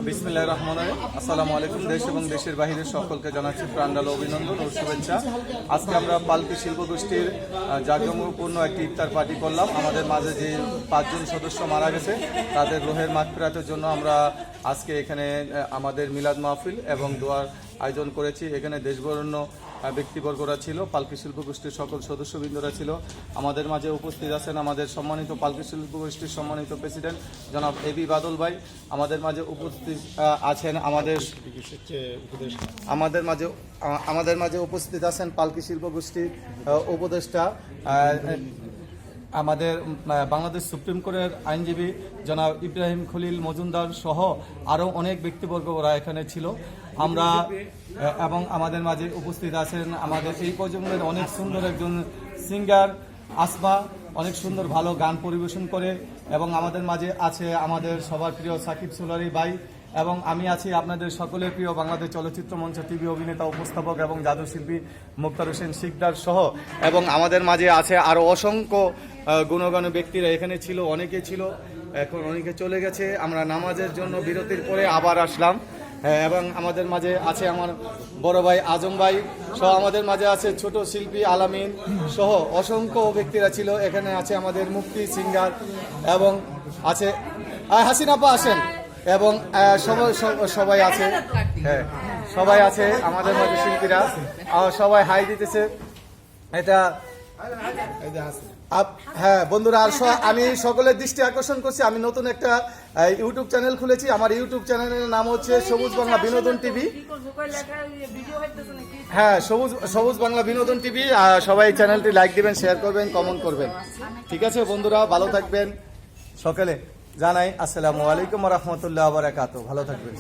বিসমিল্লাহির রহমানির রহিম। আসসালামু আলাইকুম। দেশ এবং দেশের বাহিরের সকলকে জানাচ্ছি প্রাণঢালা অভিনন্দন ও শুভেচ্ছা। আজকে আমরা পালকি শিল্পগোষ্ঠীর জাঁকজমকপূর্ণ একটি ইফতার পার্টি করলাম। আমাদের মাঝে যে 5 জন সদস্য মারা গেছে তাদের রোহের মাগফিরাতের জন্য আমরা আজকে এখানে আমাদের মিলাদ মাহফিল এবং দোয়ার আয়োজন করেছি। এখানে দেশবরেণ্য ব্যক্তিবর্গরা ছিল, পালকি শিল্পগোষ্ঠীর সকল সদস্যবৃন্দরা ছিল। আমাদের মাঝে উপস্থিত আছেন আমাদের সম্মানিত পালকি শিল্পগোষ্ঠীর সম্মানিত প্রেসিডেন্ট জনাব এবি বাদল ভাই। আমাদের মাঝে উপস্থিত আছেন আমাদের মাঝে উপস্থিত আছেন পালকি শিল্পগোষ্ঠীর উপদেষ্টা আমাদের বাংলাদেশ সুপ্রিম কোর্টের আইনজীবী জনাব ইব্রাহিম খলিল মজুমদার সহ আরও অনেক ব্যক্তিবর্গরা এখানে ছিল। আমরা এবং আমাদের মাঝে উপস্থিত আছেন আমাদের এই প্রজন্মের অনেক সুন্দর একজন সিঙ্গার আসমা, অনেক সুন্দর ভালো গান পরিবেশন করে। এবং আমাদের মাঝে আছে আমাদের সবার প্রিয় সাকিব সোলারি ভাই, এবং আমি আছি আপনাদের সকলের প্রিয় বাংলাদেশ চলচ্চিত্র মঞ্চ টিভি অভিনেতা, উপস্থাপক এবং জাদুশিল্পী মুক্তার হোসেন শিকদার সহ। এবং আমাদের মাঝে আছে আরও অসংখ্য গুণগণ্য ব্যক্তিরা এখানে ছিল, অনেকে ছিল, এখন অনেকে চলে গেছে। আমরা নামাজের জন্য বিরতির পরে আবার আসলাম। এবং আমাদের মাঝে আছে আমার বড় ভাই আজম ভাই সহ, আমাদের মাঝে আছে ছোট শিল্পী আলামিন সহ অসংখ্য ব্যক্তিরা ছিল। এখানে আছে আমাদের মুক্তি সিঙ্গার এবং আছে হাসিনাপা আসেন, এবং সবাই আছে, হ্যাঁ সবাই আছে আমাদের মাঝে শিল্পীরা সবাই হাই দিতেছে। এটা হ্যাঁ বন্ধুরা, আমি সকলের দৃষ্টি আকর্ষণ করছি, আমি নতুন একটা ইউটিউব চ্যানেল খুলেছি। আমার ইউটিউব চ্যানেলের নাম হচ্ছে সবুজ বাংলা বিনোদন টিভি। হ্যাঁ, সবুজ বাংলা বিনোদন টিভি। সবাই চ্যানেলটি লাইক দিবেন, শেয়ার করবেন, কমেন্ট করবেন। ঠিক আছে বন্ধুরা, ভালো থাকবেন। সকালে জানাই আসসালামু আলাইকুম ওয়া রাহমাতুল্লাহি ওয়া বারাকাতুহু। ভালো থাকবেন।